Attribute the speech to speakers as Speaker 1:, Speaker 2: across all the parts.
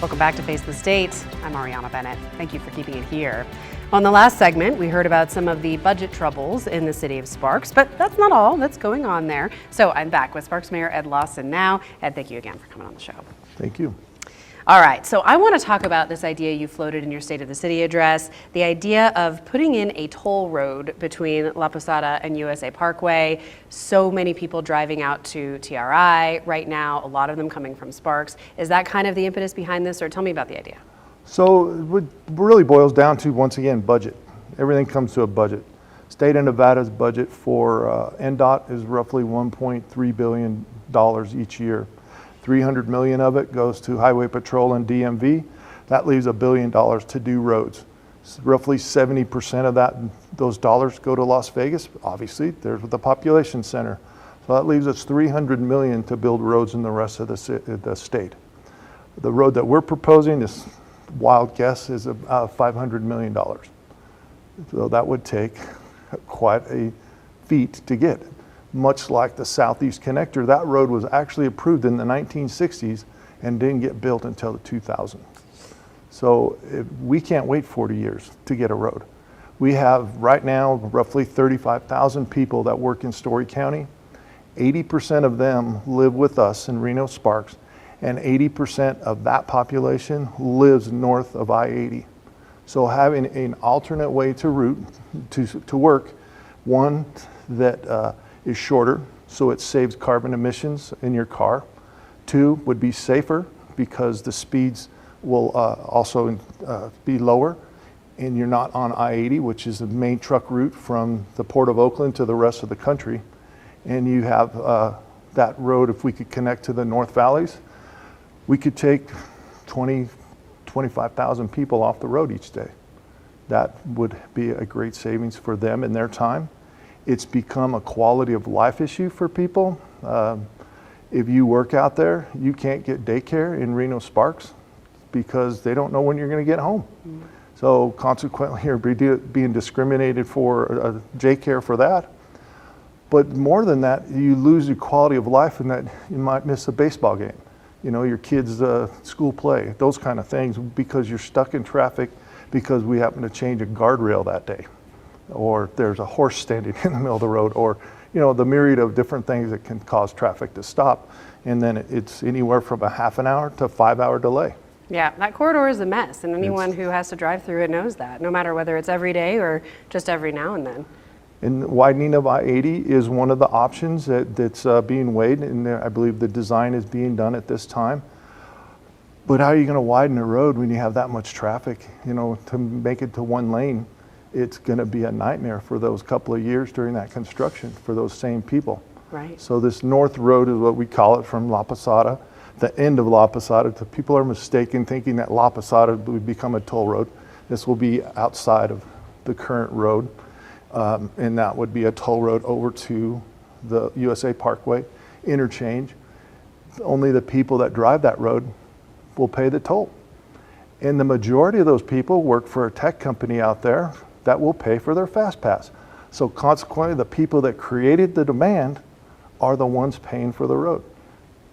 Speaker 1: Welcome back to Face the State. I'm Arianna Bennett. Thank you for keeping it here. On the last segment, we heard about some of the budget troubles in the city of Sparks, but that's not all that's going on there. So I'm back with Sparks Mayor Ed Lawson now. Ed, thank you again for coming on the show.
Speaker 2: Thank you.
Speaker 1: All right, so I want to talk about this idea you floated in your State of the City address, the idea of putting in a toll road between La Posada and USA Parkway. So many people driving out to TRI right now, a lot of them coming from Sparks. Is that kind of the impetus behind this, or tell me about the idea?
Speaker 2: So it really boils down to, once again, budget. Everything comes to a budget. State of Nevada's budget for NDOT is roughly $1.3 billion each year. 300 million of it goes to Highway Patrol and DMV. That leaves $1 billion to do roads. Roughly 70% of those dollars go to Las Vegas. Obviously, there's the population center. So that leaves us 300 million to build roads in the rest of the state. The road that we're proposing, this wild guess, is $500 million. So that would take quite a feat to get. Much like the Southeast Connector, that road was actually approved in the 1960s and didn't get built until the 2000s. So we can't wait 40 years to get a road. We have right now roughly 35,000 people that work in Story County. 80% of them live with us in Reno Sparks, and 80% of that population lives north of I-80. So having an alternate way to route to work, one that is shorter, so it saves carbon emissions in your car. Two, would be safer because the speeds will also be lower, and you're not on I-80, which is the main truck route from the Port of Oakland to the rest of the country. And you have that road, if we could connect to the North Valleys, we could take 25,000 people off the road each day. That would be a great savings for them and their time. It's become a quality of life issue for people. If you work out there, you can't get daycare in Reno Sparks because they don't know when you're going to get home. Mm-hmm. So consequently, you're being discriminated for daycare for that. But more than that, you lose your quality of life in that you might miss a baseball game. You know, your kids' school play, those kind of things, because you're stuck in traffic because we happen to change a guardrail that day, or there's a horse standing in the middle of the road, or the myriad of different things that can cause traffic to stop. And then it's anywhere from a half an hour to 5 hour delay.
Speaker 1: Yeah, that corridor is a mess, and anyone who has to drive through it knows that, no matter whether it's every day or just every now and then.
Speaker 2: And widening of I-80 is one of the options that's being weighed, and I believe the design is being done at this time. But how are you going to widen a road when you have that much traffic? To make it to one lane, it's going to be a nightmare for those couple of years during that construction for those same people.
Speaker 1: Right.
Speaker 2: So this north road is what we call it, from La Posada, the end of La Posada. People are mistaken thinking that La Posada would become a toll road. This will be outside of the current road, and that would be a toll road over to the USA Parkway interchange. Only the people that drive that road will pay the toll. And the majority of those people work for a tech company out there that will pay for their fast pass. So consequently, the people that created the demand are the ones paying for the road.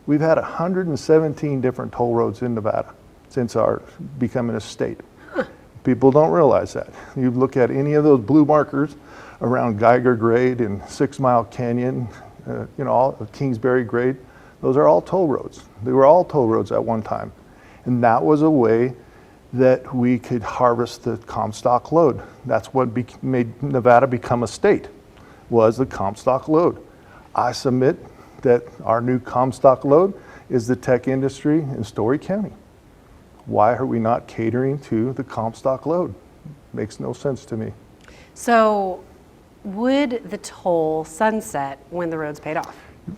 Speaker 2: We've had 117 different toll roads in Nevada since our becoming a state. Huh. People don't realize that. You look at any of those blue markers around Geiger Grade and 6 Mile Canyon, all Kingsbury Grade, those are all toll roads. They were all toll roads at one time. And that was a way that we could harvest the Comstock load. That's what made Nevada become a state, was the Comstock load. I submit that our new Comstock load is the tech industry in Story County. Why are we not catering to the Comstock load? Makes no sense to me.
Speaker 1: So would the toll sunset when the road's paid off?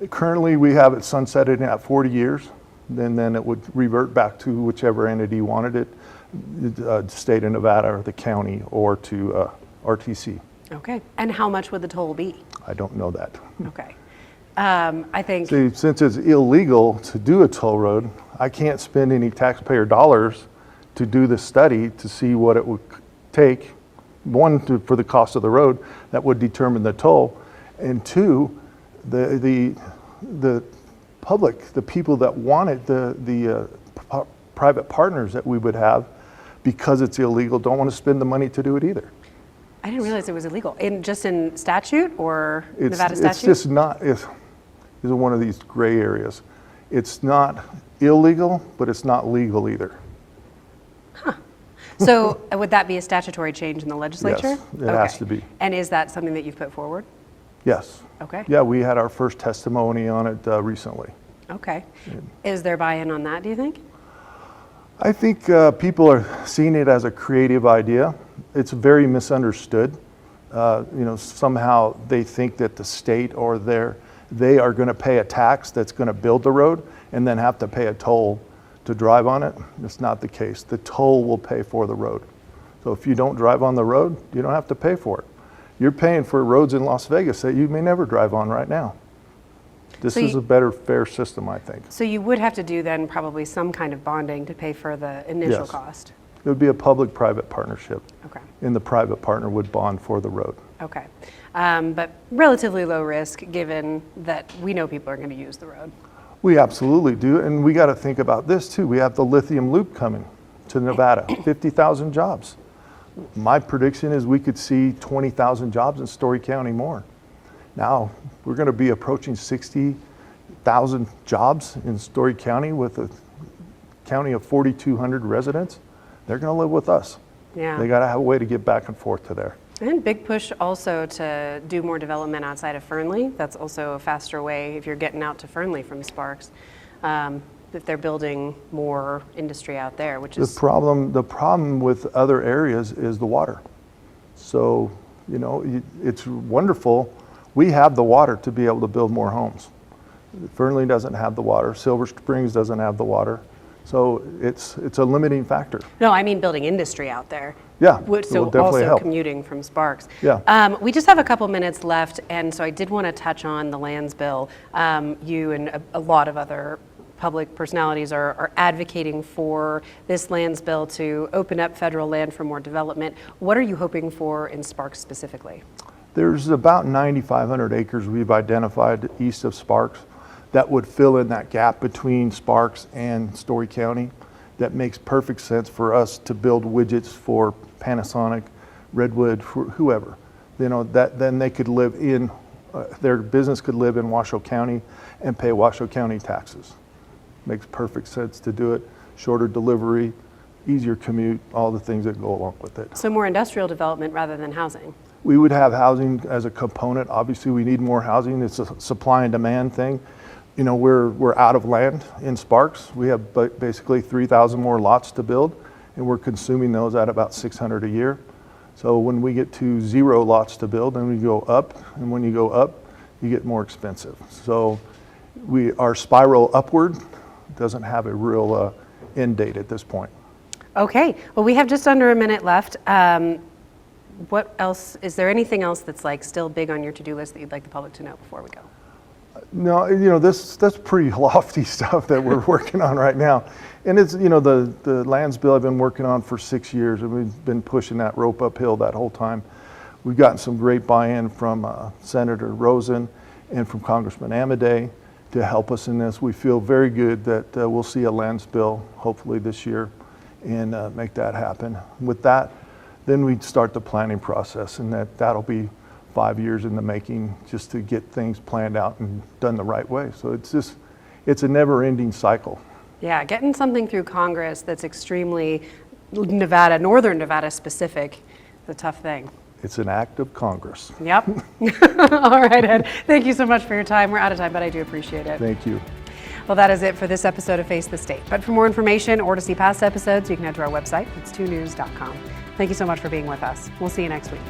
Speaker 2: Currently, we have it sunsetted at 40 years. Then it would revert back to whichever entity wanted it, the state of Nevada or the county, or to RTC.
Speaker 1: Okay. And how much would the toll be?
Speaker 2: I don't know that.
Speaker 1: Okay. I think...
Speaker 2: See, since it's illegal to do a toll road, I can't spend any taxpayer dollars to do the study to see what it would take. One, for the cost of the road, that would determine the toll. And two, the public, the people that wanted the private partners that we would have, because it's illegal, don't want to spend the money to do it either.
Speaker 1: I didn't realize it was illegal. Just in statute or Nevada statute?
Speaker 2: It's just not, it's one of these gray areas. It's not illegal, but it's not legal either.
Speaker 1: So would that be a statutory change in the legislature?
Speaker 2: Yes, it has to be.
Speaker 1: And is that something that you've put forward?
Speaker 2: Yes.
Speaker 1: Okay.
Speaker 2: Yeah, we had our first testimony on it recently.
Speaker 1: Okay. Is there buy-in on that, do you think?
Speaker 2: I think people are seeing it as a creative idea. It's very misunderstood. Somehow they think that the state or they are going to pay a tax that's going to build the road and then have to pay a toll to drive on it. It's not the case. The toll will pay for the road. So if you don't drive on the road, you don't have to pay for it. You're paying for roads in Las Vegas that you may never drive on right now. This is a better, fair system, I think.
Speaker 1: So you would have to do then probably some kind of bonding to pay for the initial
Speaker 2: Yes.
Speaker 1: cost?
Speaker 2: It would be a public-private partnership.
Speaker 1: Okay.
Speaker 2: And the private partner would bond for the road.
Speaker 1: Okay. But relatively low risk, given that we know people are going to use the road.
Speaker 2: We absolutely do, and we got to think about this too. We have the lithium loop coming to Nevada, 50,000 jobs. My prediction is we could see 20,000 jobs in Story County more. Now, we're going to be approaching 60,000 jobs in Story County with a county of 4,200 residents. They're going to live with us.
Speaker 1: Yeah.
Speaker 2: They got to have a way to get back and forth to there.
Speaker 1: And big push also to do more development outside of Fernley. That's also a faster way if you're getting out to Fernley from Sparks. If they're building more industry out there, which is...
Speaker 2: The problem with other areas is the water. So, it's wonderful. We have the water to be able to build more homes. Fernley doesn't have the water. Silver Springs doesn't have the water. So it's a limiting factor.
Speaker 1: No, I mean building industry out there.
Speaker 2: Yeah,
Speaker 1: So
Speaker 2: it will definitely
Speaker 1: also
Speaker 2: help.
Speaker 1: commuting from Sparks.
Speaker 2: Yeah.
Speaker 1: We just have a couple minutes left, and so I did want to touch on the lands bill. You and a lot of other public personalities are advocating for this lands bill to open up federal land for more development. What are you hoping for in Sparks specifically?
Speaker 2: There's about 9,500 acres we've identified east of Sparks that would fill in that gap between Sparks and Story County. That makes perfect sense for us to build widgets for Panasonic, Redwood, for whoever. Then they could live in, their business could live in Washoe County and pay Washoe County taxes. Makes perfect sense to do it. Shorter delivery, easier commute, all the things that go along with it.
Speaker 1: So more industrial development rather than housing.
Speaker 2: We would have housing as a component. Obviously, we need more housing. It's a supply and demand thing. We're out of land in Sparks. We have basically 3,000 more lots to build, and we're consuming those at about 600 a year. So when we get to 0 lots to build, then we go up, and when you go up, you get more expensive. So our spiral upward doesn't have a real end date at this point.
Speaker 1: Okay, well, we have just under a minute left. What else, is there anything else that's still big on your to-do list that you'd like the public to know before we go?
Speaker 2: No, that's pretty lofty stuff that we're working on right now. And it's, the lands bill I've been working on for 6 years, and we've been pushing that rope uphill that whole time. We've gotten some great buy-in from Senator Rosen and from Congressman Amadei to help us in this. We feel very good that we'll see a lands bill hopefully this year and make that happen. With that, then we'd start the planning process, and that'll be 5 years in the making just to get things planned out and done the right way. So it's a never-ending cycle.
Speaker 1: Yeah, getting something through Congress that's extremely Northern Nevada specific is a tough thing.
Speaker 2: It's an act of Congress.
Speaker 1: Yep. All right, Ed. Thank you so much for your time. We're out of time, but I do appreciate it.
Speaker 2: Thank you.
Speaker 1: Well, that is it for this episode of Face the State. But for more information or to see past episodes, you can head to our website. It's 2news.com. Thank you so much for being with us. We'll see you next week.